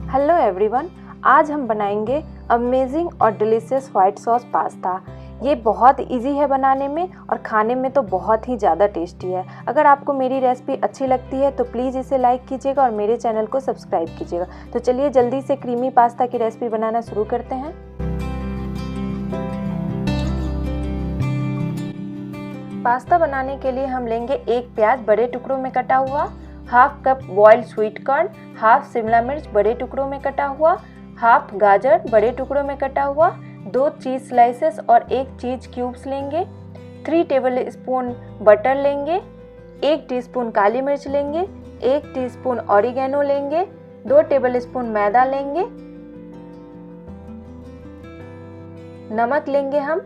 Hello everyone, आज हम बनाएंगे अमेजिंग और डिलीशियस वाइट सॉस पास्ता। ये बहुत इजी है बनाने में और खाने में तो बहुत ही ज़्यादा टेस्टी है। अगर आपको मेरी रेसिपी अच्छी लगती है तो प्लीज़ इसे लाइक कीजिएगा और मेरे चैनल को सब्सक्राइब कीजिएगा। तो चलिए जल्दी से क्रीमी पास्ता की रेसिपी बनाना शुरू करते हैं। पास्ता बनाने के लिए हम लेंगे एक प्याज बड़े टुकड़ों में कटा हुआ, half cup boiled sweet corn, half Shimla मिर्च बड़े टुकड़ों में कटा हुआ, हाफ गाजर बड़े टुकड़ों में कटा हुआ, 2 चीज़ स्लाइसेस और 1 चीज़ क्यूब्स लेंगे, 3 टेबल स्पून बटर लेंगे, 1 टीस्पून काली मिर्च लेंगे, 1 टीस्पून ऑरिगेनो लेंगे, 2 टेबल स्पून मैदा लेंगे, नमक लेंगे हम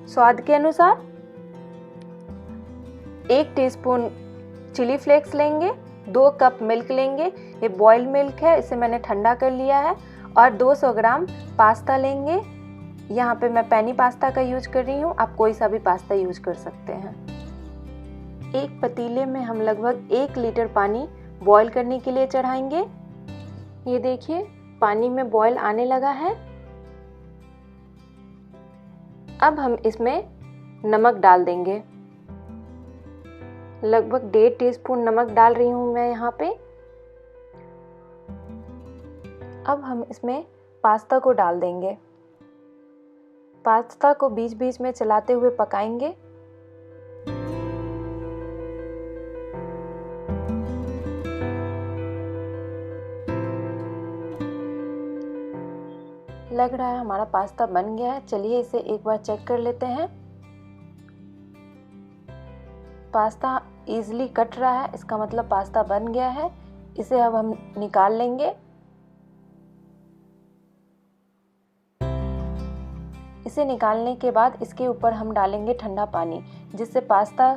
स्वाद के अनुसार, 1 टीस्पून चिली फ्लेक्स लेंगे, 2 कप मिल्क लेंगे। ये बॉइल्ड मिल्क है, इसे मैंने ठंडा कर लिया है। और 200 ग्राम पास्ता लेंगे। यहाँ पे मैं पेनी पास्ता का यूज कर रही हूँ, आप कोई सा भी पास्ता यूज कर सकते हैं। एक पतीले में हम लगभग 1 लीटर पानी बॉईल करने के लिए चढ़ाएंगे। ये देखिए पानी में बॉईल आने लगा है। अब हम इसमें नमक डाल देंगे। लगभग 1.5 टीस्पून नमक डाल रही हूँ मैं यहाँ पे। अब हम इसमें पास्ता को डाल देंगे। पास्ता को बीच बीच में चलाते हुए पकाएंगे। लग रहा है हमारा पास्ता बन गया है। चलिए इसे एक बार चेक कर लेते हैं। पास्ता इजीली कट रहा है, इसका मतलब पास्ता बन गया है। इसे अब हम निकाल लेंगे। इसे निकालने के बाद इसके ऊपर हम डालेंगे ठंडा पानी, जिससे पास्ता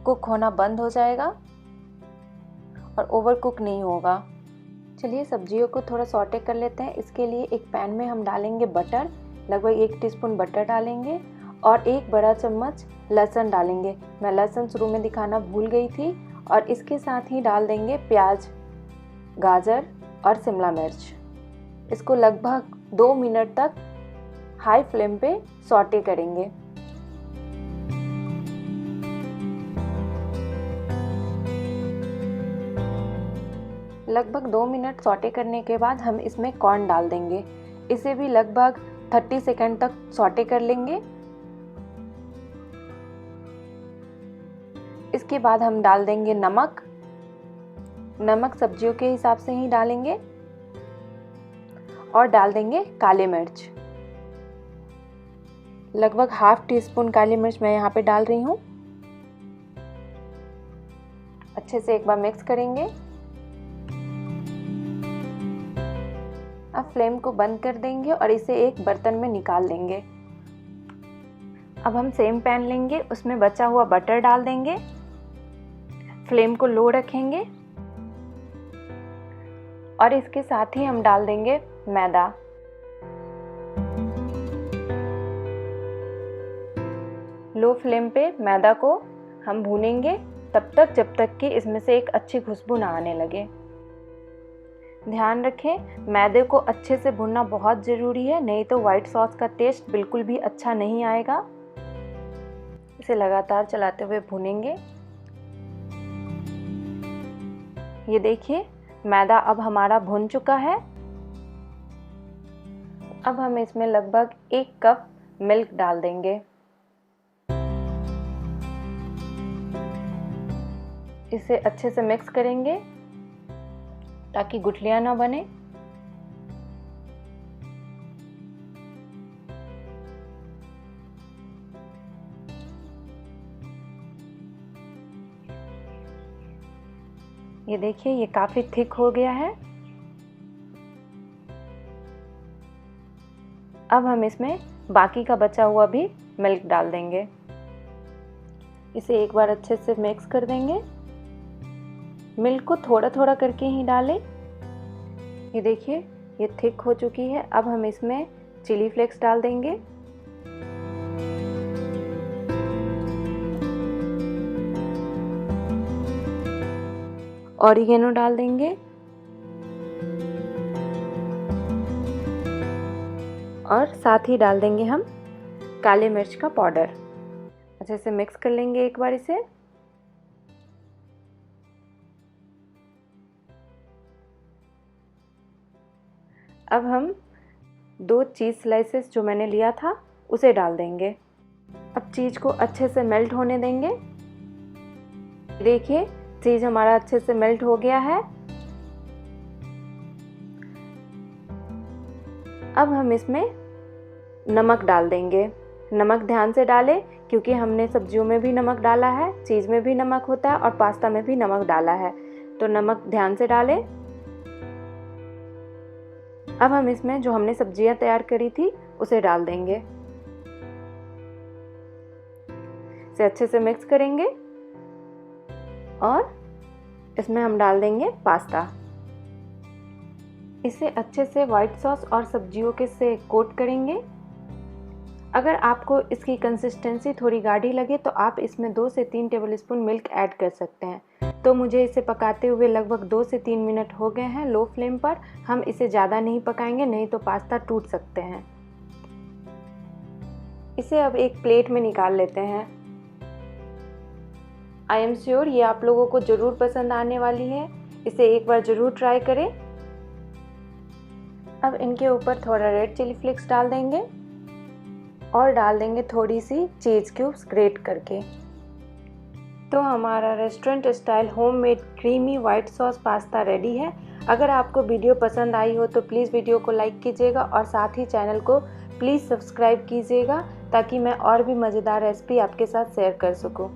कुक होना बंद हो जाएगा और ओवर कुक नहीं होगा। चलिए सब्जियों को थोड़ा सॉटे कर लेते हैं। इसके लिए एक पैन में हम डालेंगे बटर, लगभग 1 टीस्पून बटर डालेंगे और 1 बड़ा चम्मच लहसुन डालेंगे। मैं लहसुन शुरू में दिखाना भूल गई थी। और इसके साथ ही डाल देंगे प्याज, गाजर और शिमला मिर्च। इसको लगभग 2 मिनट तक हाई फ्लेम पे सॉटे करेंगे। लगभग 2 मिनट सॉटे करने के बाद हम इसमें कॉर्न डाल देंगे। इसे भी लगभग 30 सेकंड तक सॉटे कर लेंगे। इसके बाद हम डाल देंगे नमक। नमक सब्जियों के हिसाब से ही डालेंगे। और डाल देंगे काली मिर्च। लगभग हाफ टीस्पून काली मिर्च मैं यहाँ पे डाल रही हूँ। अच्छे से एक बार मिक्स करेंगे। अब फ्लेम को बंद कर देंगे और इसे एक बर्तन में निकाल लेंगे। अब हम सेम पैन लेंगे, उसमें बचा हुआ बटर डाल देंगे। फ्लेम को लो रखेंगे और इसके साथ ही हम डाल देंगे मैदा। लो फ्लेम पे मैदा को हम भूनेंगे तब तक जब तक कि इसमें से एक अच्छी खुशबू ना आने लगे। ध्यान रखें, मैदे को अच्छे से भूनना बहुत ज़रूरी है, नहीं तो वाइट सॉस का टेस्ट बिल्कुल भी अच्छा नहीं आएगा। इसे लगातार चलाते हुए भूनेंगे। ये देखिए मैदा अब हमारा भुन चुका है। अब हम इसमें लगभग 1 कप मिल्क डाल देंगे। इसे अच्छे से मिक्स करेंगे ताकि गुठलियां ना बने। ये देखिए ये काफी थिक हो गया है। अब हम इसमें बाकी का बचा हुआ भी मिल्क डाल देंगे। इसे एक बार अच्छे से मिक्स कर देंगे। मिल्क को थोड़ा थोड़ा करके ही डालें। ये देखिए ये थिक हो चुकी है। अब हम इसमें चिली फ्लेक्स डाल देंगे। ऑरिगेनो डाल देंगे। और साथ ही डाल देंगे हम काले मिर्च का पाउडर। अच्छे से मिक्स कर लेंगे एक बार इसे। अब हम 2 चीज़ स्लाइसेस जो मैंने लिया था उसे डाल देंगे। अब चीज़ को अच्छे से मेल्ट होने देंगे। देखिए चीज़ हमारा अच्छे से मेल्ट हो गया है। अब हम इसमें नमक डाल देंगे। नमक ध्यान से डालें क्योंकि हमने सब्जियों में भी नमक डाला है, चीज़ में भी नमक होता है और पास्ता में भी नमक डाला है, तो नमक ध्यान से डालें। अब हम इसमें जो हमने सब्जियां तैयार करी थी उसे डाल देंगे। इसे अच्छे से मिक्स करेंगे और इसमें हम डाल देंगे पास्ता। इसे अच्छे से व्हाइट सॉस और सब्जियों के से कोट करेंगे। अगर आपको इसकी कंसिस्टेंसी थोड़ी गाढ़ी लगे तो आप इसमें 2 से 3 टेबलस्पून मिल्क ऐड कर सकते हैं। तो मुझे इसे पकाते हुए लगभग 2 से 3 मिनट हो गए हैं लो फ्लेम पर। हम इसे ज़्यादा नहीं पकाएंगे, नहीं तो पास्ता टूट सकते हैं। इसे अब एक प्लेट में निकाल लेते हैं। आई एम श्योर ये आप लोगों को ज़रूर पसंद आने वाली है। इसे एक बार ज़रूर ट्राई करें। अब इनके ऊपर थोड़ा रेड चिली फ्लेक्स डाल देंगे और डाल देंगे थोड़ी सी चीज़ क्यूब्स ग्रेट करके। तो हमारा restaurant style homemade creamy white sauce pasta ready है। अगर आपको वीडियो पसंद आई हो तो प्लीज़ वीडियो को लाइक कीजिएगा और साथ ही चैनल को प्लीज़ सब्सक्राइब कीजिएगा ताकि मैं और भी मज़ेदार रेसिपी आपके साथ शेयर कर सकूं।